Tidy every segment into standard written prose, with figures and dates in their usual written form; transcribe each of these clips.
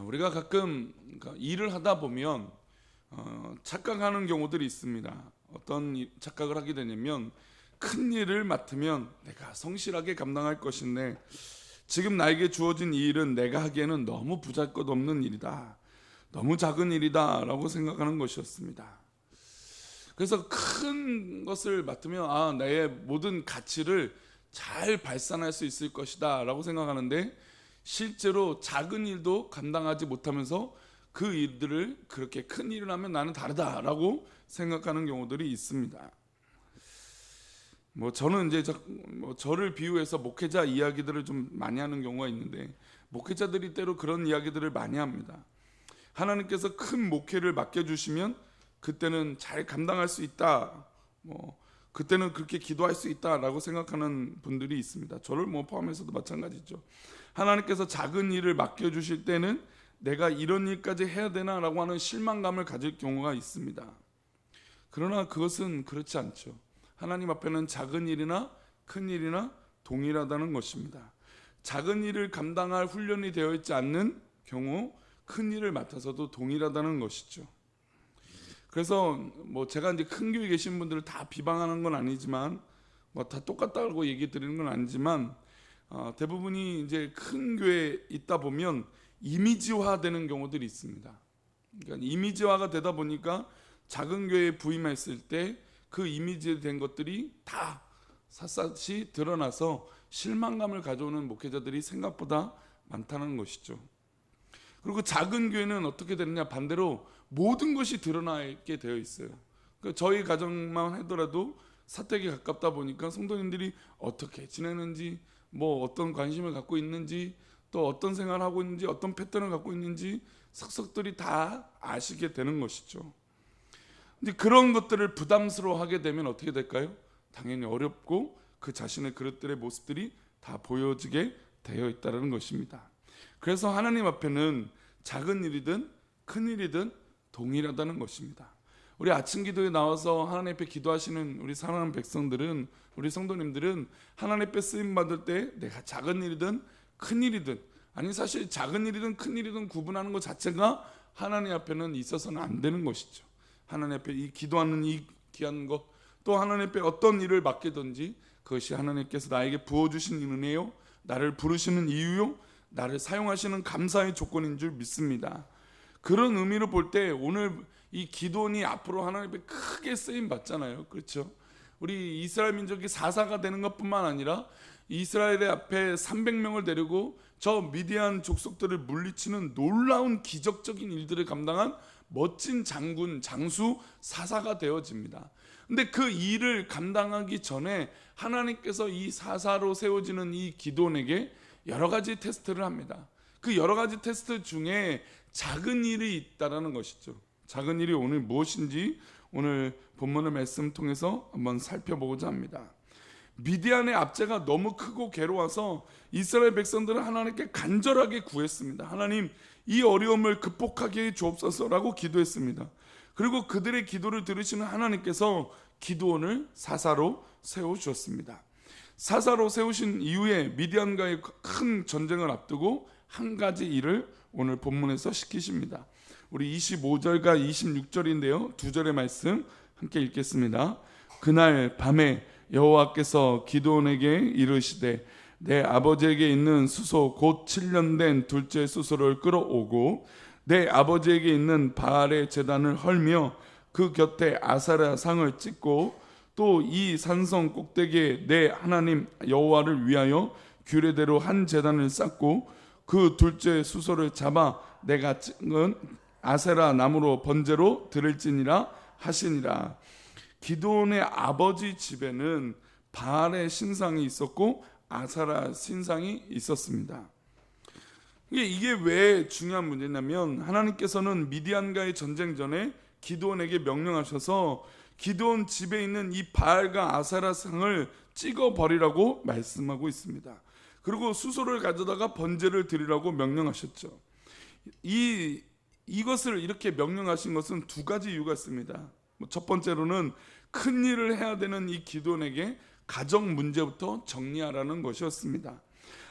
우리가 가끔 일을 하다 보면 착각하는 경우들이 있습니다. 어떤 착각을 하게 되냐면, 큰 일을 맡으면 내가 성실하게 감당할 것인데 지금 나에게 주어진 이 일은 내가 하기에는 너무 보잘것없는 일이다, 너무 작은 일이다 라고 생각하는 것이었습니다. 그래서 큰 것을 맡으면 나의 모든 가치를 잘 발산할 수 있을 것이다 라고 생각하는데, 실제로 작은 일도 감당하지 못하면서 그 일들을 그렇게 큰 일을 하면 나는 다르다라고 생각하는 경우들이 있습니다. 저는 이제 저를 비유해서 목회자 이야기들을 좀 많이 하는 경우가 있는데, 목회자들이 때로 그런 이야기들을 많이 합니다. 하나님께서 큰 목회를 맡겨주시면 그때는 잘 감당할 수 있다, 그때는 그렇게 기도할 수 있다라고 생각하는 분들이 있습니다. 저를 포함해서도 마찬가지죠. 하나님께서 작은 일을 맡겨주실 때는 내가 이런 일까지 해야 되나라고 하는 실망감을 가질 경우가 있습니다. 그러나 그것은 그렇지 않죠. 하나님 앞에는 작은 일이나 큰 일이나 동일하다는 것입니다. 작은 일을 감당할 훈련이 되어 있지 않는 경우 큰 일을 맡아서도 동일하다는 것이죠. 그래서 제가 이제 큰 교회에 계신 분들을 다 비방하는 건 아니지만, 다 똑같다고 얘기 드리는 건 아니지만, 대부분이 이제 큰 교회에 있다 보면 이미지화되는 경우들이 있습니다. 그러니까 이미지화가 되다 보니까 작은 교회에 부임했을 때 그 이미지에 된 것들이 다 샅샅이 드러나서 실망감을 가져오는 목회자들이 생각보다 많다는 것이죠. 그리고 작은 교회는 어떻게 되느냐, 반대로 모든 것이 드러나게 되어 있어요. 그러니까 저희 가정만 하더라도 사택에 가깝다 보니까 성도님들이 어떻게 지내는지, 어떤 관심을 갖고 있는지, 또 어떤 생활을 하고 있는지, 어떤 패턴을 갖고 있는지 석석들이 다 아시게 되는 것이죠. 근데 그런 것들을 부담스러워하게 되면 어떻게 될까요? 당연히 어렵고 그 자신의 그릇들의 모습들이 다 보여지게 되어 있다는 것입니다. 그래서 하나님 앞에는 작은 일이든 큰 일이든 동일하다는 것입니다. 우리 아침 기도에 나와서 하나님 앞에 기도하시는 우리 사랑하는 백성들은, 우리 성도님들은 하나님 앞에 쓰임 받을 때 내가 작은 일이든 큰 일이든, 아니 사실 작은 일이든 큰 일이든 구분하는 것 자체가 하나님 앞에는 있어서는 안 되는 것이죠. 하나님 앞에 이 기도하는 이 귀한 것, 또 하나님 앞에 어떤 일을 맡기든지 그것이 하나님께서 나에게 부어주신 은혜요, 나를 부르시는 이유요, 나를 사용하시는 감사의 조건인 줄 믿습니다. 그런 의미로 볼 때 오늘 이 기도원이 앞으로 하나님 앞에 크게 쓰임 받잖아요. 그렇죠? 우리 이스라엘 민족이 사사가 되는 것뿐만 아니라 이스라엘의 앞에 300명을 데리고 저 미디안 족속들을 물리치는 놀라운 기적적인 일들을 감당한 멋진 장군, 장수, 사사가 되어집니다. 근데 그 일을 감당하기 전에 하나님께서 이 사사로 세워지는 이 기드온에게 여러 가지 테스트를 합니다. 그 여러 가지 테스트 중에 작은 일이 있다라는 것이죠. 작은 일이 오늘 무엇인지 오늘 본문의 말씀 통해서 한번 살펴보고자 합니다. 미디안의 압제가 너무 크고 괴로워서 이스라엘 백성들은 하나님께 간절하게 구했습니다. 하나님, 이 어려움을 극복하게 해 주옵소서라고 기도했습니다. 그리고 그들의 기도를 들으시는 하나님께서 기드온을 사사로 세워주셨습니다. 사사로 세우신 이후에 미디안과의 큰 전쟁을 앞두고 한 가지 일을 오늘 본문에서 시키십니다. 우리 25절과 26절인데요, 두 절의 말씀 함께 읽겠습니다. 그날 밤에 여호와께서 기드온에게 이르시되 내 아버지에게 있는 수소 곧 7년 된 둘째 수소를 끌어오고 내 아버지에게 있는 바알의 제단을 헐며 그 곁에 아세라 상을 찍고 또 이 산성 꼭대기에 내 하나님 여호와를 위하여 규례대로 한 제단을 쌓고 그 둘째 수소를 잡아 내가 찍은 아세라 나무로 번제로 드릴지니라 하시니라. 기드온의 아버지 집에는 바알의 신상이 있었고 아세라 신상이 있었습니다. 이게 왜 중요한 문제냐면, 하나님께서는 미디안과의 전쟁 전에 기드온에게 명령하셔서 기드온 집에 있는 이 바알과 아세라 상을 찍어 버리라고 말씀하고 있습니다. 그리고 수소를 가져다가 번제를 드리라고 명령하셨죠. 이것을 이렇게 명령하신 것은 두 가지 이유가 있습니다. 첫 번째로는 큰 일을 해야 되는 이 기드온에게 가정 문제부터 정리하라는 것이었습니다.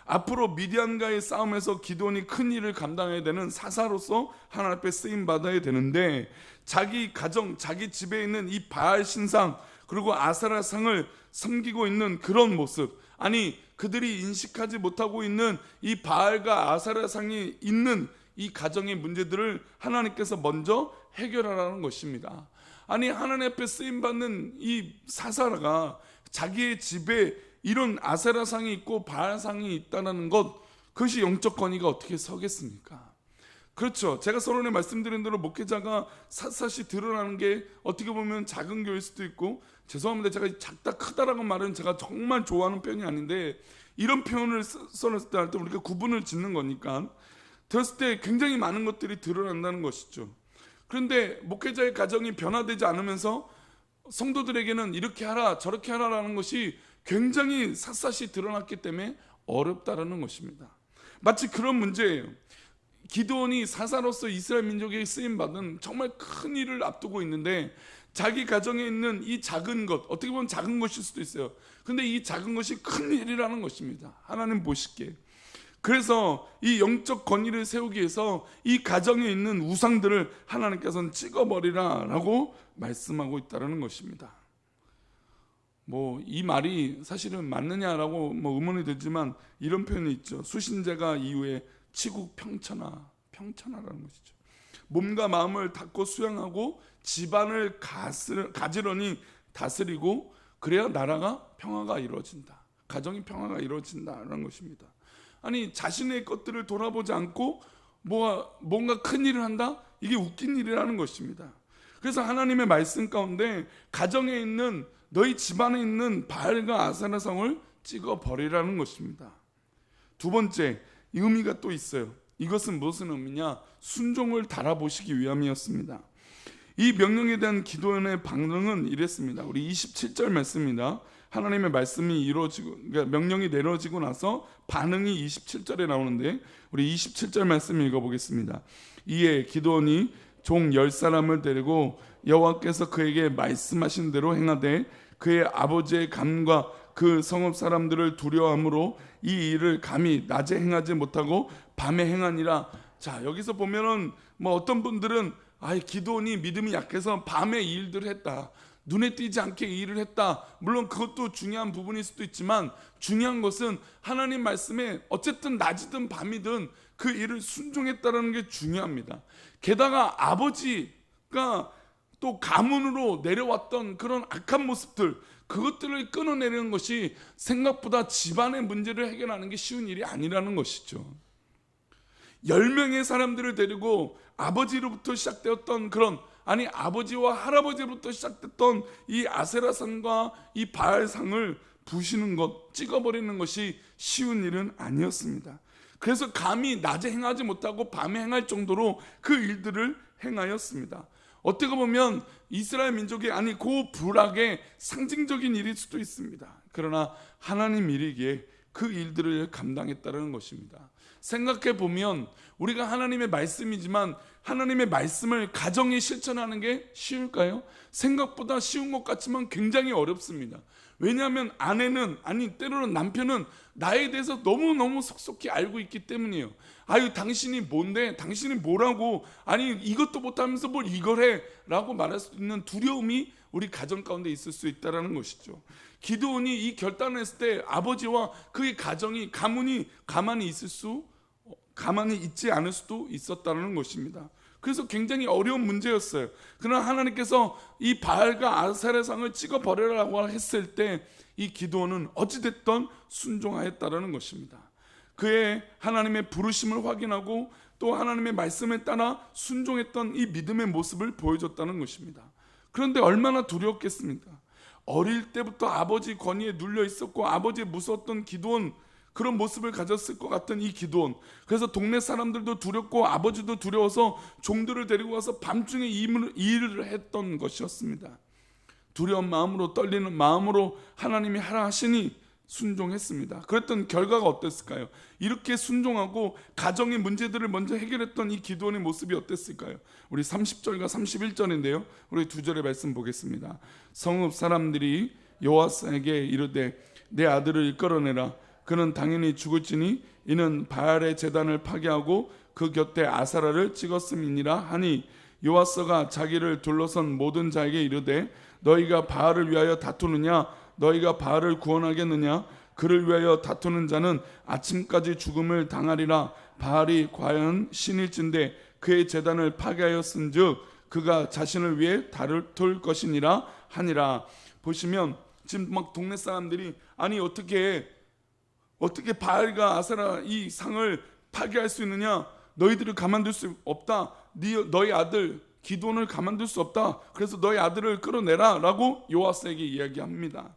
앞으로 미디안과의 싸움에서 기드온이 큰 일을 감당해야 되는 사사로서 하나님 앞에 쓰임 받아야 되는데, 자기 가정, 자기 집에 있는 이 바알 신상 그리고 아세라 상을 섬기고 있는 그런 모습, 아니 그들이 인식하지 못하고 있는 이 바알과 아세라 상이 있는 이 가정의 문제들을 하나님께서 먼저 해결하라는 것입니다. 아니 하나님 앞에 쓰임받는 이 사사가 자기의 집에 이런 아세라상이 있고 바알상이 있다는 것, 그것이 영적 권위가 어떻게 서겠습니까? 그렇죠. 제가 서론에 말씀드린 대로 목회자가 샅샅이 드러나는 게 어떻게 보면 작은 교회일 수도 있고, 죄송합니다, 제가 작다 크다라는 말은 제가 정말 좋아하는 표현이 아닌데, 이런 표현을 써놨을 때 할 때 우리가 구분을 짓는 거니까 들었을 때 굉장히 많은 것들이 드러난다는 것이죠. 그런데 목회자의 가정이 변화되지 않으면서 성도들에게는 이렇게 하라 저렇게 하라라는 것이 굉장히 샅샅이 드러났기 때문에 어렵다라는 것입니다. 마치 그런 문제예요. 기드온이 사사로서 이스라엘 민족에게 쓰임받은 정말 큰 일을 앞두고 있는데, 자기 가정에 있는 이 작은 것, 어떻게 보면 작은 것일 수도 있어요. 근데 이 작은 것이 큰 일이라는 것입니다. 하나님 보시기에. 그래서 이 영적 권위를 세우기 위해서 이 가정에 있는 우상들을 하나님께서는 찍어버리라 라고 말씀하고 있다는 것입니다. 이 말이 사실은 맞느냐라고 의문이 들지만, 이런 표현이 있죠. 수신제가 이후에 치국 평천하라는 것이죠. 몸과 마음을 닫고 수양하고 집안을 가지런히 다스리고, 그래야 나라가 평화가 이루어진다, 가정이 평화가 이루어진다는 것입니다. 아니 자신의 것들을 돌아보지 않고 뭔가 큰 일을 한다? 이게 웃긴 일이라는 것입니다. 그래서 하나님의 말씀 가운데 가정에 있는, 너희 집안에 있는 바알과 아세라상을 찍어버리라는 것입니다. 두 번째 의미가 또 있어요. 이것은 무슨 의미냐? 순종을 달아보시기 위함이었습니다. 이 명령에 대한 기도원의 반응은 이랬습니다. 우리 27절 말씀입니다. 하나님의 말씀이 이루어지고, 그러니까 명령이 내려지고 나서 반응이 27절에 나오는데, 우리 27절 말씀 읽어보겠습니다. 이에 기드온이 종 10사람을 데리고 여호와께서 그에게 말씀하신 대로 행하되, 그의 아버지의 감과 그 성읍 사람들을 두려워함으로 이 일을 감히 낮에 행하지 못하고 밤에 행하니라. 자, 여기서 보면은 어떤 분들은 기드온이 믿음이 약해서 밤에 이 일들을 했다, 눈에 띄지 않게 이 일을 했다. 물론 그것도 중요한 부분일 수도 있지만, 중요한 것은 하나님 말씀에 어쨌든 낮이든 밤이든 그 일을 순종했다는 게 중요합니다. 게다가 아버지가 또 가문으로 내려왔던 그런 악한 모습들, 그것들을 끊어내는 것이 생각보다 집안의 문제를 해결하는 게 쉬운 일이 아니라는 것이죠. 10명의 사람들을 데리고 아버지로부터 시작되었던 그런, 아버지와 할아버지로부터 시작됐던 이 아세라상과 이 바알상을 부시는 것, 찍어버리는 것이 쉬운 일은 아니었습니다. 그래서 감히 낮에 행하지 못하고 밤에 행할 정도로 그 일들을 행하였습니다. 어떻게 보면 이스라엘 민족의 그 불악의 상징적인 일일 수도 있습니다. 그러나 하나님 일이기에 그 일들을 감당했다는 것입니다. 생각해 보면 우리가 하나님의 말씀이지만, 하나님의 말씀을 가정에 실천하는 게 쉬울까요? 생각보다 쉬운 것 같지만 굉장히 어렵습니다. 왜냐하면 아내는, 때로는 남편은 나에 대해서 너무너무 속속히 알고 있기 때문이에요. 당신이 뭔데? 당신이 뭐라고? 이것도 못하면서 뭘 이걸 해? 라고 말할 수 있는 두려움이 우리 가정 가운데 있을 수 있다는 것이죠. 기드온이 이 결단을 했을 때 아버지와 그의 가정이, 가문이 가만히 있지 않을 수도 있었다는 것입니다. 그래서 굉장히 어려운 문제였어요. 그러나 하나님께서 이 바알과 아세라상을 찍어버리라고 했을 때 이 기드온은 어찌됐든 순종하였다는 것입니다. 그의 하나님의 부르심을 확인하고 또 하나님의 말씀에 따라 순종했던 이 믿음의 모습을 보여줬다는 것입니다. 그런데 얼마나 두려웠겠습니까? 어릴 때부터 아버지 권위에 눌려 있었고 아버지의 무서웠던 기드온, 그런 모습을 가졌을 것 같은 이 기드온. 그래서 동네 사람들도 두렵고 아버지도 두려워서 종들을 데리고 가서 밤중에 이 일을 했던 것이었습니다. 두려운 마음으로, 떨리는 마음으로 하나님이 하라 하시니 순종했습니다. 그랬던 결과가 어땠을까요? 이렇게 순종하고 가정의 문제들을 먼저 해결했던 이 기드온의 모습이 어땠을까요? 우리 30절과 31절인데요 우리 두 절의 말씀 보겠습니다. 성읍 사람들이 여호와에게 이르되 내 아들을 이끌어내라. 그는 당연히 죽을지니 이는 바알의 제단을 파괴하고 그 곁에 아사라를 찍었음이니라 하니 요아스가 자기를 둘러선 모든 자에게 이르되 너희가 바알을 위하여 다투느냐 너희가 바알을 구원하겠느냐 그를 위하여 다투는 자는 아침까지 죽음을 당하리라 바알이 과연 신일진데 그의 제단을 파괴하였은즉 그가 자신을 위해 다툴 것이니라 하니라. 보시면 지금 막 동네 사람들이 아니 어떻게 바알과 아세라 이 상을 파괴할 수 있느냐 너희들을 가만둘 수 없다 너희 아들 기드온을 가만둘 수 없다 그래서 너희 아들을 끌어내라 라고 요아스에게 이야기합니다.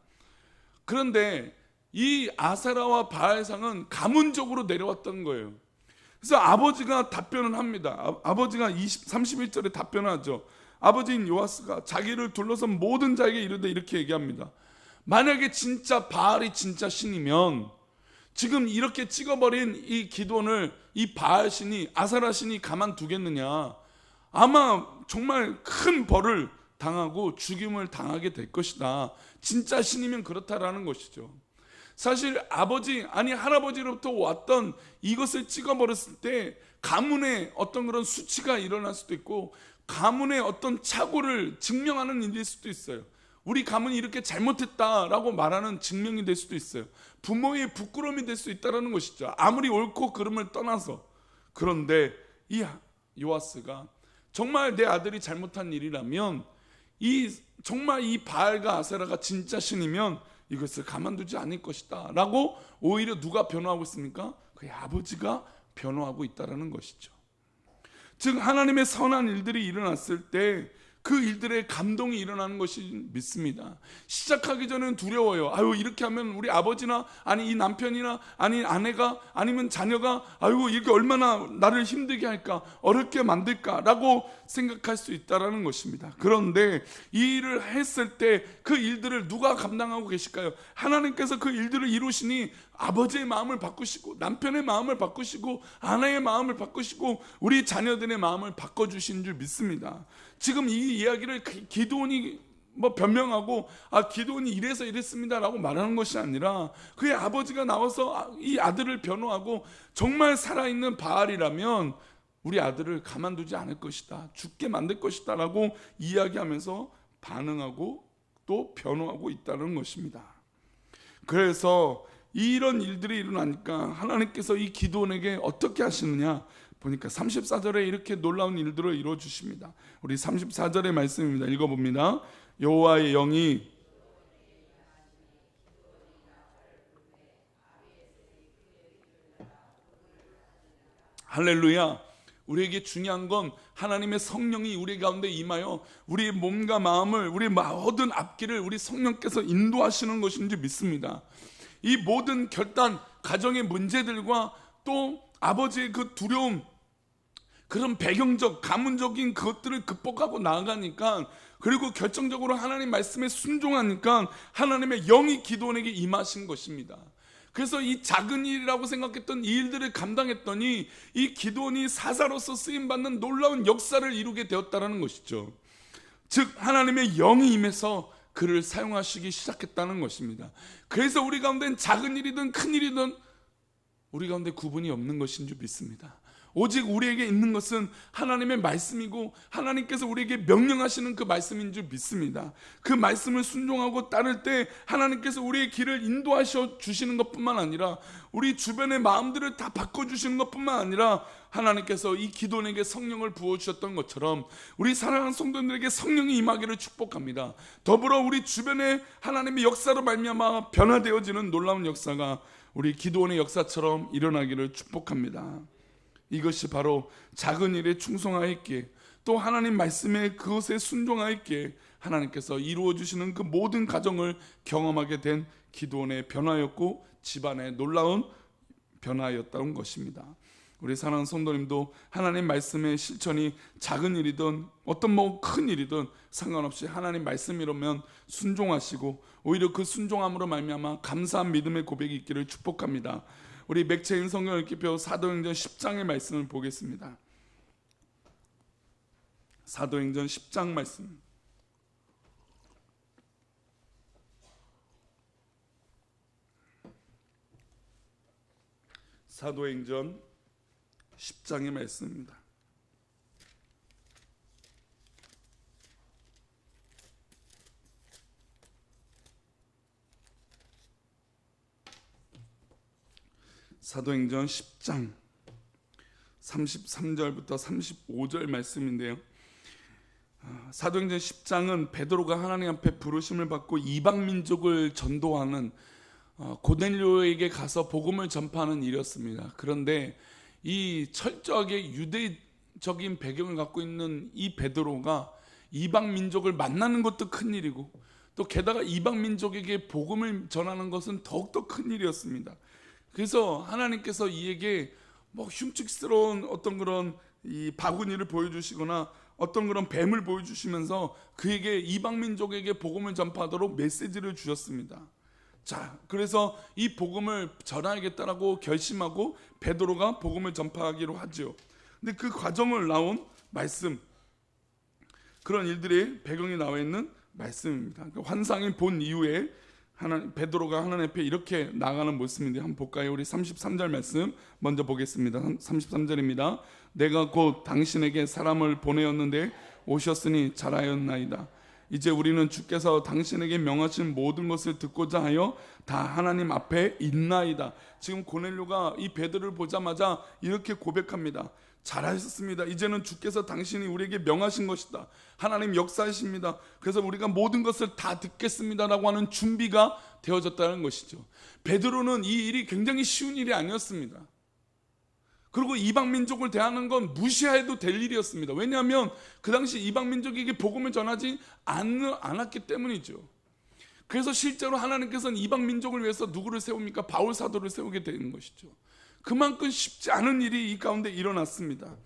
그런데 이 아세라와 바알상은 가문적으로 내려왔던 거예요. 그래서 아버지가 답변을 합니다. 아버지가 31절에 답변을 하죠. 아버지인 요아스가 자기를 둘러선 모든 자에게 이르되 이렇게 얘기합니다. 만약에 진짜 바알이 진짜 신이면 지금 이렇게 찍어버린 이 기드온을 이 바알 신이 아사라 신이 가만두겠느냐. 아마 정말 큰 벌을 당하고 죽임을 당하게 될 것이다. 진짜 신이면 그렇다라는 것이죠. 사실 아버지 아니 할아버지로부터 왔던 이것을 찍어버렸을 때 가문의 어떤 그런 수치가 일어날 수도 있고 가문의 어떤 착오를 증명하는 일일 수도 있어요. 우리 가문이 이렇게 잘못했다라고 말하는 증명이 될 수도 있어요. 부모의 부끄러움이 될 수 있다는 것이죠. 아무리 옳고 그름을 떠나서. 그런데 이 요아스가 정말 내 아들이 잘못한 일이라면 정말 이 바알과 아세라가 진짜 신이면 이것을 가만두지 않을 것이다 라고 오히려 누가 변호하고 있습니까? 그의 아버지가 변호하고 있다는 것이죠. 즉 하나님의 선한 일들이 일어났을 때 그 일들의 감동이 일어나는 것이 믿습니다. 시작하기 전에는 두려워요. 아유 이렇게 하면 우리 아버지나 아니 이 남편이나 아니 아내가 아니면 자녀가 아유 이렇게 얼마나 나를 힘들게 할까 어렵게 만들까 라고 생각할 수 있다는 것입니다. 그런데 이 일을 했을 때 그 일들을 누가 감당하고 계실까요? 하나님께서 그 일들을 이루시니 아버지의 마음을 바꾸시고 남편의 마음을 바꾸시고 아내의 마음을 바꾸시고 우리 자녀들의 마음을 바꿔주신 줄 믿습니다. 지금 이 이야기를 기드온이 변명하고 기드온이 이래서 이랬습니다라고 말하는 것이 아니라 그의 아버지가 나와서 이 아들을 변호하고 정말 살아있는 바알이라면 우리 아들을 가만두지 않을 것이다 죽게 만들 것이다 라고 이야기하면서 반응하고 또 변호하고 있다는 것입니다. 그래서 이런 일들이 일어나니까 하나님께서 이 기드온에게 어떻게 하시느냐 보니까 34절에 이렇게 놀라운 일들을 이루어 주십니다. 우리 34절의 말씀입니다. 읽어봅니다. 여호와의 영이 할렐루야. 우리에게 중요한 건 하나님의 성령이 우리 가운데 임하여 우리의 몸과 마음을 우리 모든 앞길을 우리 성령께서 인도하시는 것인지 믿습니다. 이 모든 결단 가정의 문제들과 또 아버지의 그 두려움 그런 배경적 가문적인 것들을 극복하고 나아가니까 그리고 결정적으로 하나님 말씀에 순종하니까 하나님의 영이 기드온에게 임하신 것입니다. 그래서 이 작은 일이라고 생각했던 이 일들을 감당했더니 이 기드온이 사사로서 쓰임받는 놀라운 역사를 이루게 되었다는 것이죠. 즉 하나님의 영이 임해서 그를 사용하시기 시작했다는 것입니다. 그래서 우리 가운데는 작은 일이든 큰 일이든 우리 가운데 구분이 없는 것인 줄 믿습니다. 오직 우리에게 있는 것은 하나님의 말씀이고 하나님께서 우리에게 명령하시는 그 말씀인 줄 믿습니다. 그 말씀을 순종하고 따를 때 하나님께서 우리의 길을 인도하셔 주시는 것뿐만 아니라 우리 주변의 마음들을 다 바꿔주시는 것뿐만 아니라 하나님께서 이 기드온에게 성령을 부어주셨던 것처럼 우리 사랑하는 성도들에게 성령이 임하기를 축복합니다. 더불어 우리 주변에 하나님의 역사로 말미암아 변화되어지는 놀라운 역사가 우리 기드온의 역사처럼 일어나기를 축복합니다. 이것이 바로 작은 일에 충성하였기에 또 하나님 말씀에 그것에 순종하였기에 하나님께서 이루어 주시는 그 모든 가정을 경험하게 된 기드온의 변화였고 집안의 놀라운 변화였다는 것입니다. 우리 사랑하는 성도님도 하나님 말씀의 실천이 작은 일이든 어떤 큰 일이든 상관없이 하나님 말씀이라면 순종하시고 오히려 그 순종함으로 말미암아 감사한 믿음의 고백이 있기를 축복합니다. 우리 맥체인 성경 읽기표 사도행전 10장의 말씀을 보겠습니다. 사도행전 10장 말씀. 사도행전 10장의 말씀입니다. 사도행전 10장 33절부터 35절 말씀인데요. 사도행전 10장은 베드로가 하나님 앞에 부르심을 받고 이방 민족을 전도하는 고넬료에게 가서 복음을 전파하는 일이었습니다. 그런데 이 철저하게 유대적인 배경을 갖고 있는 이 베드로가 이방 민족을 만나는 것도 큰 일이고, 또 게다가 이방 민족에게 복음을 전하는 것은 더욱더 큰 일이었습니다. 그래서 하나님께서 이에게 흉측스러운 어떤 그런 이 바구니를 보여주시거나 어떤 그런 뱀을 보여주시면서 그에게 이방 민족에게 복음을 전파하도록 메시지를 주셨습니다. 자, 그래서 이 복음을 전하겠다라고 결심하고 베드로가 복음을 전파하기로 하죠. 근데 그 과정을 나온 말씀, 그런 일들의 배경이 나와 있는 말씀입니다. 환상이 본 이후에 베드로가 하나님 앞에 이렇게 나가는 모습인데 한번 볼까요? 우리 33절 말씀 먼저 보겠습니다. 33절입니다. 내가 곧 당신에게 사람을 보내었는데 오셨으니 잘하였나이다. 이제 우리는 주께서 당신에게 명하신 모든 것을 듣고자 하여 다 하나님 앞에 있나이다. 지금 고넬료가 이 베드로를 보자마자 이렇게 고백합니다. 잘하셨습니다. 이제는 주께서 당신이 우리에게 명하신 것이다. 하나님 역사이십니다. 그래서 우리가 모든 것을 다 듣겠습니다라고 하는 준비가 되어졌다는 것이죠. 베드로는 이 일이 굉장히 쉬운 일이 아니었습니다. 그리고 이방 민족을 대하는 건 무시해도 될 일이었습니다. 왜냐하면 그 당시 이방 민족에게 복음을 전하지 않았기 때문이죠. 그래서 실제로 하나님께서는 이방 민족을 위해서 누구를 세웁니까? 바울 사도를 세우게 되는 것이죠. 그만큼 쉽지 않은 일이 이 가운데 일어났습니다.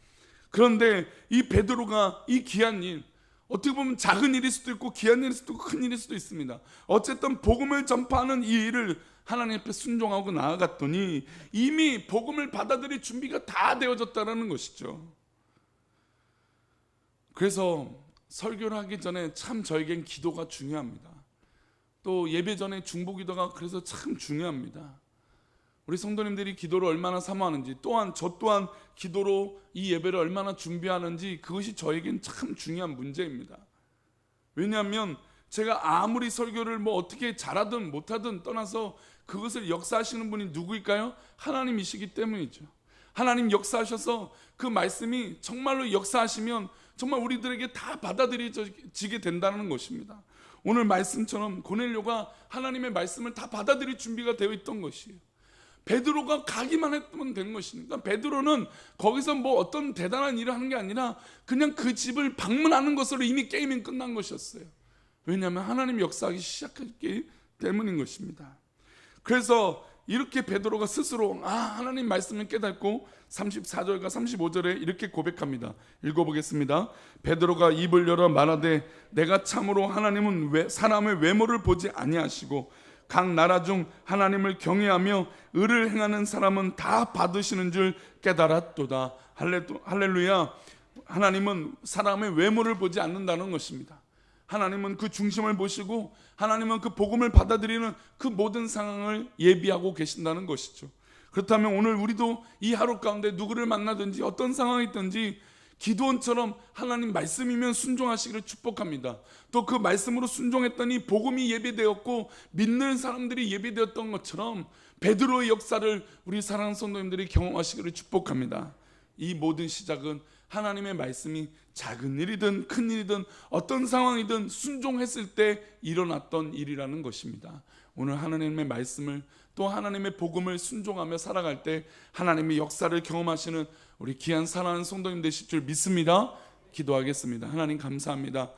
그런데 이 베드로가 이 귀한 일, 어떻게 보면 작은 일일 수도 있고 귀한 일일 수도 있고 큰 일일 수도 있습니다. 어쨌든 복음을 전파하는 이 일을 하나님 앞에 순종하고 나아갔더니 이미 복음을 받아들일 준비가 다 되어졌다는 것이죠. 그래서 설교를 하기 전에 참 저에겐 기도가 중요합니다. 또 예배 전에 중보기도가 그래서 참 중요합니다. 우리 성도님들이 기도를 얼마나 사모하는지, 또한 저 또한 기도로 이 예배를 얼마나 준비하는지, 그것이 저에겐 참 중요한 문제입니다. 왜냐하면 제가 아무리 설교를 어떻게 잘하든 못하든 떠나서 그것을 역사하시는 분이 누구일까요? 하나님이시기 때문이죠. 하나님 역사하셔서 그 말씀이 정말로 역사하시면 정말 우리들에게 다 받아들여지게 된다는 것입니다. 오늘 말씀처럼 고넬료가 하나님의 말씀을 다 받아들일 준비가 되어 있던 것이에요. 베드로가 가기만 했으면 된 것이니까 베드로는 거기서 어떤 대단한 일을 하는 게 아니라 그냥 그 집을 방문하는 것으로 이미 게임이 끝난 것이었어요. 왜냐하면 하나님 역사하기 시작했기 때문인 것입니다. 그래서 이렇게 베드로가 스스로 하나님 말씀을 깨닫고 34절과 35절에 이렇게 고백합니다. 읽어보겠습니다. 베드로가 입을 열어 말하되 내가 참으로 하나님은 사람의 외모를 보지 아니하시고 각 나라 중 하나님을 경외하며 의를 행하는 사람은 다 받으시는 줄 깨달았도다. 할렐루야. 하나님은 사람의 외모를 보지 않는다는 것입니다. 하나님은 그 중심을 보시고 하나님은 그 복음을 받아들이는 그 모든 상황을 예비하고 계신다는 것이죠. 그렇다면 오늘 우리도 이 하루 가운데 누구를 만나든지 어떤 상황이 있든지 기도원처럼 하나님 말씀이면 순종하시기를 축복합니다. 또 그 말씀으로 순종했더니 복음이 예배되었고 믿는 사람들이 예배되었던 것처럼 베드로의 역사를 우리 사랑하는 성도님들이 경험하시기를 축복합니다. 이 모든 시작은 하나님의 말씀이 작은 일이든 큰 일이든 어떤 상황이든 순종했을 때 일어났던 일이라는 것입니다. 오늘 하나님의 말씀을 또 하나님의 복음을 순종하며 살아갈 때 하나님의 역사를 경험하시는 우리 귀한 사랑하는 성도님 되실 줄 믿습니다. 기도하겠습니다. 하나님 감사합니다.